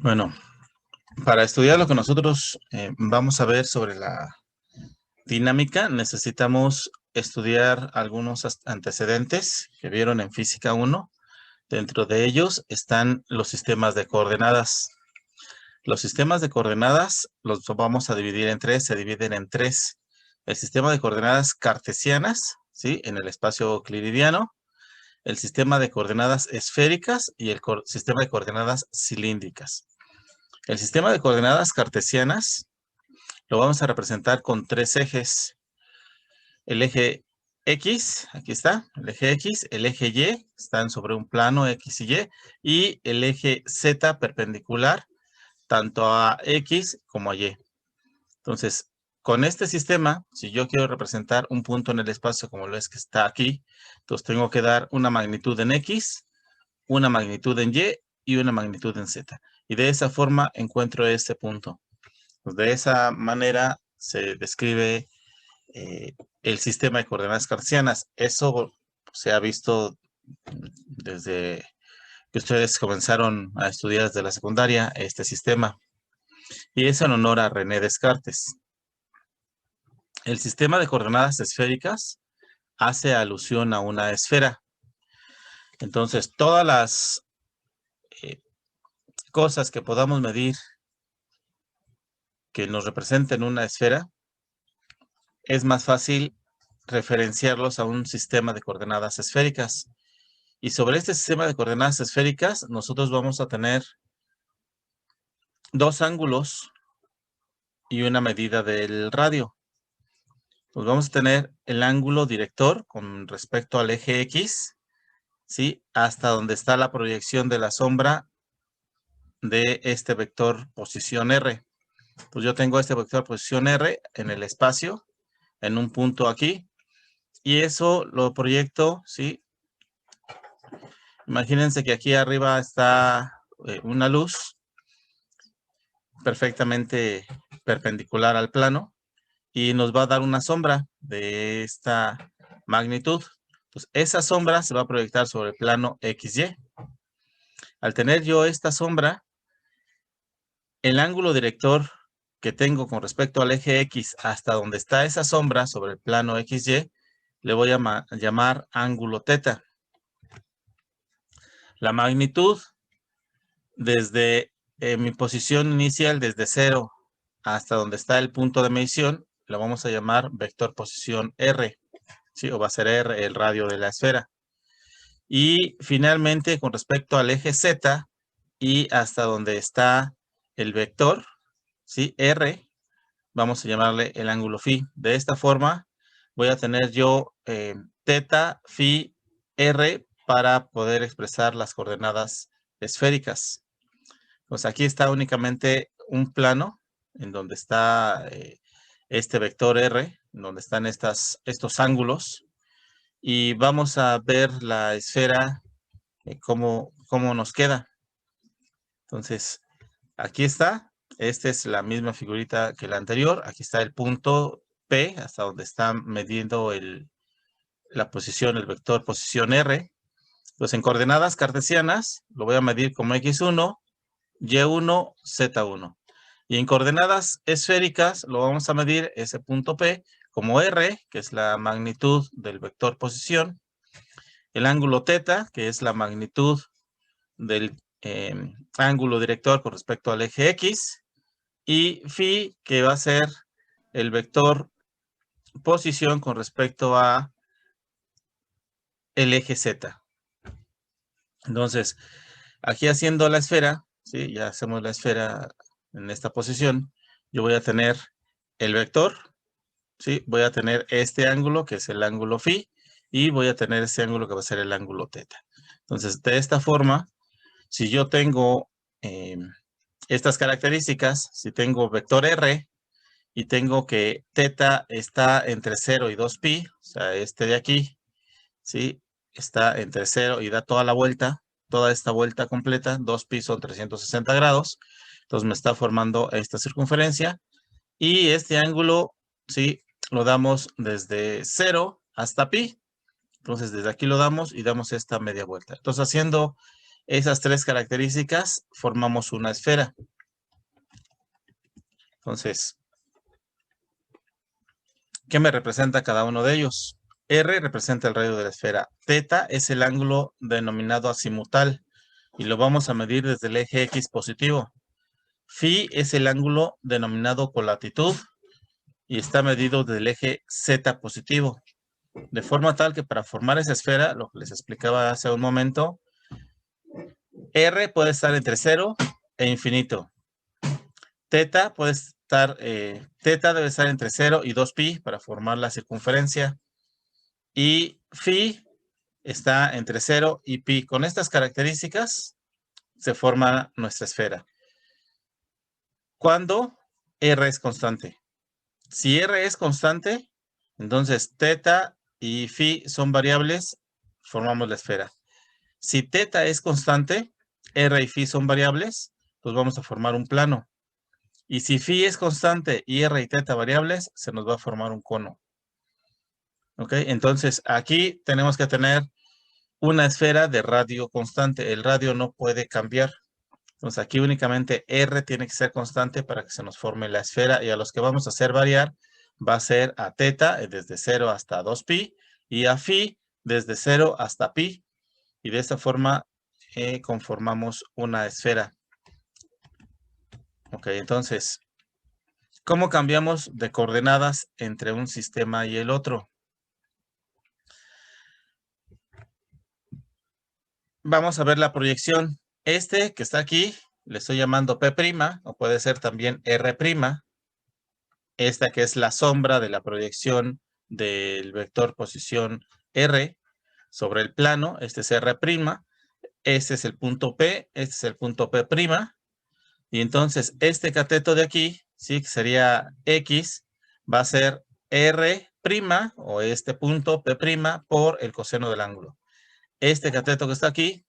Bueno, para estudiar lo que nosotros vamos a ver sobre la dinámica, necesitamos estudiar algunos antecedentes que vieron en Física 1. Dentro de ellos están los sistemas de coordenadas. Los sistemas de coordenadas los vamos a dividir en tres, se dividen en tres. El sistema de coordenadas cartesianas, ¿sí? En el espacio euclidiano, el sistema de coordenadas esféricas y el sistema de coordenadas cilíndricas. El sistema de coordenadas cartesianas lo vamos a representar con tres ejes. El eje X, aquí está, el eje X, el eje Y, están sobre un plano X y el eje Z perpendicular tanto a X como a Y. Entonces, con este sistema, si yo quiero representar un punto en el espacio como lo es que está aquí, entonces tengo que dar una magnitud en X, una magnitud en Y y una magnitud en Z. Y de esa forma encuentro este punto. Pues de esa manera se describe el sistema de coordenadas cartesianas. Eso se ha visto desde que ustedes comenzaron a estudiar desde la secundaria este sistema. Y es en honor a René Descartes. El sistema de coordenadas esféricas hace alusión a una esfera. Entonces, todas las cosas que podamos medir que nos representen una esfera, es más fácil referenciarlos a un sistema de coordenadas esféricas. Y sobre este sistema de coordenadas esféricas, nosotros vamos a tener dos ángulos y una medida del radio. Pues vamos a tener el ángulo director con respecto al eje X, ¿sí? Hasta donde está la proyección de la sombra de este vector posición R. Pues yo tengo este vector posición R en el espacio, en un punto aquí, y eso lo proyecto, ¿sí? Imagínense que aquí arriba está una luz perfectamente perpendicular al plano y nos va a dar una sombra de esta magnitud. Entonces, esa sombra se va a proyectar sobre el plano XY. Al tener yo esta sombra, el ángulo director que tengo con respecto al eje X hasta donde está esa sombra sobre el plano XY, le voy a llamar ángulo θ. La magnitud desde mi posición inicial, desde 0 hasta donde está el punto de medición, lo vamos a llamar vector posición R, ¿sí? O va a ser R el radio de la esfera. Y finalmente, con respecto al eje Z y hasta donde está el vector, ¿sí? R, vamos a llamarle el ángulo phi. De esta forma, voy a tener yo θ, phi, R para poder expresar las coordenadas esféricas. Pues aquí está únicamente un plano en donde está este vector R, en donde están estos ángulos. Y vamos a ver la esfera, cómo nos queda. Entonces, aquí está. Esta es la misma figurita que la anterior. Aquí está el punto P, hasta donde está midiendo la posición, el vector posición R. Pues en coordenadas cartesianas lo voy a medir como X1, Y1, Z1. Y en coordenadas esféricas lo vamos a medir ese punto P como R, que es la magnitud del vector posición, el ángulo θ, que es la magnitud del ángulo director con respecto al eje X, y phi, que va a ser el vector posición con respecto a el eje Z. Entonces, aquí haciendo la esfera, ¿sí? Ya hacemos la esfera en esta posición, yo voy a tener el vector, ¿sí? Voy a tener este ángulo, que es el ángulo phi, y voy a tener este ángulo que va a ser el ángulo θ. Entonces, de esta forma, si yo tengo estas características, si tengo vector R y tengo que θ está entre 0 y 2pi, o sea, este de aquí, ¿sí? Está entre 0 y da toda la vuelta, toda esta vuelta completa, 2pi son 360 grados, entonces me está formando esta circunferencia, y este ángulo, ¿sí? Lo damos desde 0 hasta pi, entonces desde aquí lo damos y damos esta media vuelta. Entonces haciendo esas tres características formamos una esfera. Entonces, ¿qué me representa cada uno de ellos? R representa el radio de la esfera. Teta es el ángulo denominado azimutal y lo vamos a medir desde el eje X positivo. Phi es el ángulo denominado colatitud y está medido desde el eje Z positivo. De forma tal que para formar esa esfera, lo que les explicaba hace un momento, R puede estar entre 0 e infinito. Teta puede estar, teta debe estar entre 0 y 2pi para formar la circunferencia. Y phi está entre 0 y pi. Con estas características se forma nuestra esfera. Cuando R es constante. Si R es constante, entonces teta y phi son variables, formamos la esfera. Si teta es constante, R y phi son variables, pues vamos a formar un plano. Y si phi es constante y R y teta variables, se nos va a formar un cono. ¿Ok? Entonces, aquí tenemos que tener una esfera de radio constante. El radio no puede cambiar. Entonces, aquí únicamente R tiene que ser constante para que se nos forme la esfera. Y a los que vamos a hacer variar, va a ser a teta desde 0 hasta 2pi y a phi desde 0 hasta pi. Y de esta forma conformamos una esfera. Ok, entonces, ¿cómo cambiamos de coordenadas entre un sistema y el otro? Vamos a ver la proyección. Este que está aquí, le estoy llamando P', o puede ser también R'. Esta que es la sombra de la proyección del vector posición R sobre el plano. Este es R'. Este es el punto P, este es el punto P'. Y entonces este cateto de aquí, ¿sí? Que sería X, va a ser R' o este punto P' por el coseno del ángulo. Este cateto que está aquí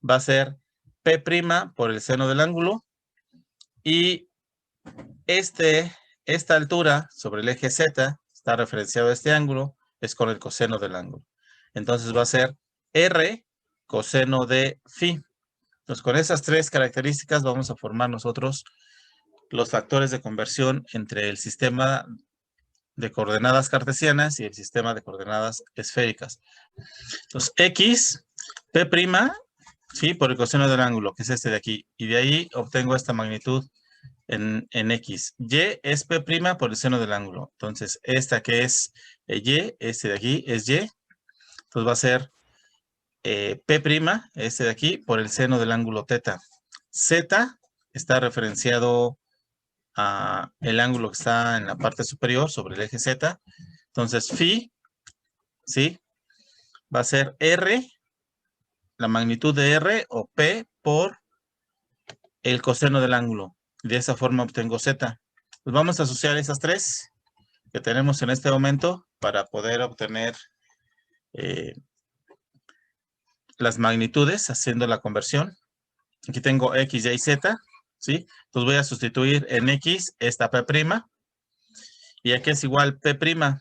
va a ser P' por el seno del ángulo y esta altura sobre el eje Z está referenciado a este ángulo, es con el coseno del ángulo. Entonces va a ser R coseno de phi. Entonces con esas tres características vamos a formar nosotros los factores de conversión entre el sistema de coordenadas cartesianas y el sistema de coordenadas esféricas. Entonces X, P', ¿sí? Por el coseno del ángulo, que es este de aquí. Y de ahí obtengo esta magnitud en X. Y es P' por el seno del ángulo. Entonces, esta que es Y, este de aquí es Y. Entonces va a ser P', este de aquí, por el seno del ángulo teta. Z está referenciado a el ángulo que está en la parte superior sobre el eje Z. Entonces, phi, ¿sí? Va a ser R, la magnitud de R o P por el coseno del ángulo. De esa forma obtengo Z. Pues vamos a asociar esas tres que tenemos en este momento para poder obtener las magnitudes haciendo la conversión. Aquí tengo X, Y, Z, ¿sí? Entonces voy a sustituir en X esta P', y aquí es igual P'. P'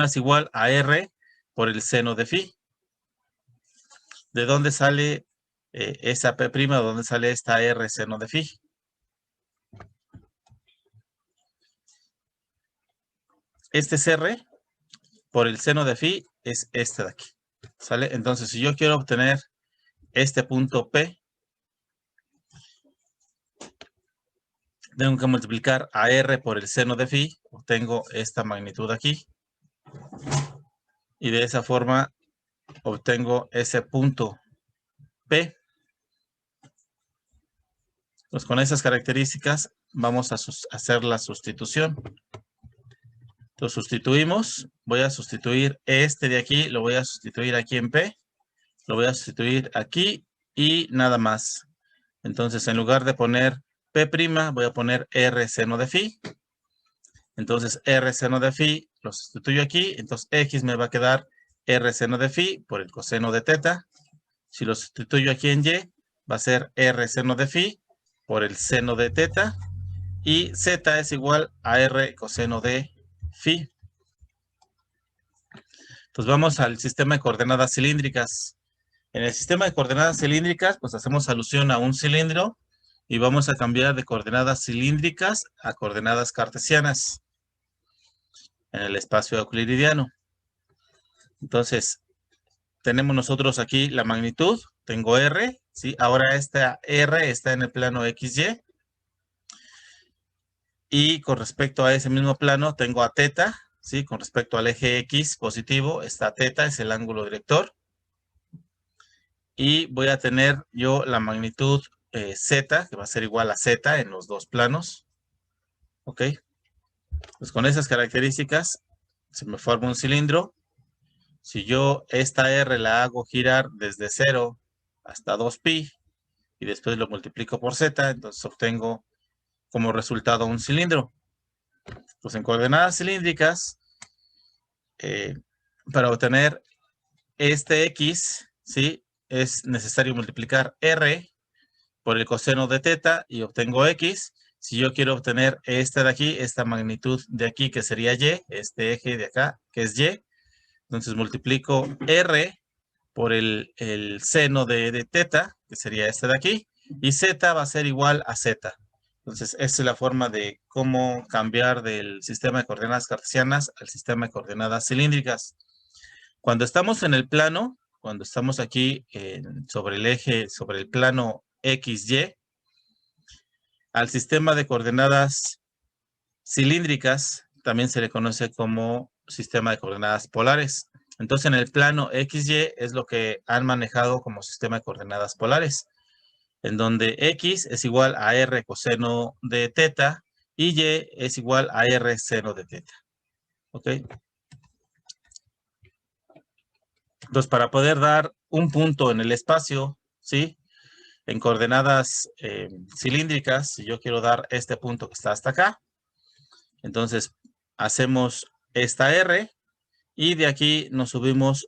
es igual a R por el seno de phi. ¿De dónde sale esa P'? ¿De dónde sale esta R seno de phi? Este es R por el seno de phi, es este de aquí. ¿Sale? Entonces, si yo quiero obtener este punto P, tengo que multiplicar a R por el seno de phi, obtengo esta magnitud aquí. Y de esa forma obtengo ese punto P. Pues con esas características vamos a hacer la sustitución. Lo sustituimos. Voy a sustituir este de aquí, lo voy a sustituir aquí en P. Lo voy a sustituir aquí y nada más. Entonces, en lugar de poner P', voy a poner R seno de phi. Entonces, R seno de phi lo sustituyo aquí. Entonces, X me va a quedar R seno de phi por el coseno de teta. Si lo sustituyo aquí en Y, va a ser R seno de phi por el seno de teta. Y Z es igual a R coseno de phi. Entonces, vamos al sistema de coordenadas cilíndricas. En el sistema de coordenadas cilíndricas, pues hacemos alusión a un cilindro y vamos a cambiar de coordenadas cilíndricas a coordenadas cartesianas en el espacio euclidiano. Entonces, tenemos nosotros aquí la magnitud, tengo R, ¿sí? Ahora esta R está en el plano XY. Y con respecto a ese mismo plano, tengo a teta, ¿sí? Con respecto al eje X positivo, está teta, es el ángulo director. Y voy a tener yo la magnitud Z, que va a ser igual a Z en los dos planos. ¿Ok? Pues con esas características, se me forma un cilindro. Si yo esta R la hago girar desde 0 hasta 2pi, y después lo multiplico por Z, entonces obtengo como resultado un cilindro. Pues en coordenadas cilíndricas, para obtener este X, ¿sí? Es necesario multiplicar R por el coseno de teta y obtengo X. Si yo quiero obtener esta de aquí, esta magnitud de aquí, que sería Y, este eje de acá, que es Y, entonces multiplico R por el seno de teta, que sería este de aquí, y Z va a ser igual a Z. Entonces, esa es la forma de cómo cambiar del sistema de coordenadas cartesianas al sistema de coordenadas cilíndricas. Cuando estamos en el plano, cuando estamos aquí sobre el eje, sobre el plano XY, al sistema de coordenadas cilíndricas también se le conoce como sistema de coordenadas polares. Entonces, en el plano XY es lo que han manejado como sistema de coordenadas polares, en donde X es igual a R coseno de teta y Y es igual a R seno de teta. ¿Ok? Entonces, para poder dar un punto en el espacio, ¿sí? En coordenadas cilíndricas, si yo quiero dar este punto que está hasta acá, entonces hacemos esta R y de aquí nos subimos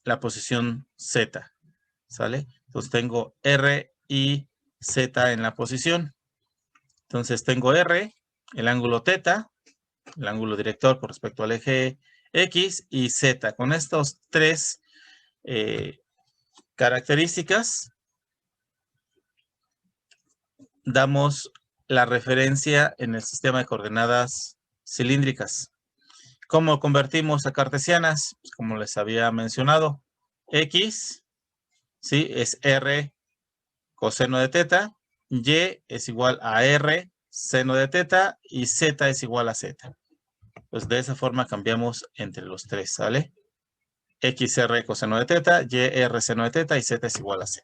la posición Z, ¿sale? Entonces tengo R y Z en la posición. Entonces tengo R, el ángulo teta, el ángulo director con respecto al eje X, y Z. Con estos tres características damos la referencia en el sistema de coordenadas cilíndricas. ¿Cómo convertimos a cartesianas? Pues como les había mencionado, X, ¿sí? Es R coseno de teta, Y es igual a R seno de teta y Z es igual a Z. Pues de esa forma cambiamos entre los tres, ¿sale? XR coseno de teta, YR seno de teta y Z es igual a Z.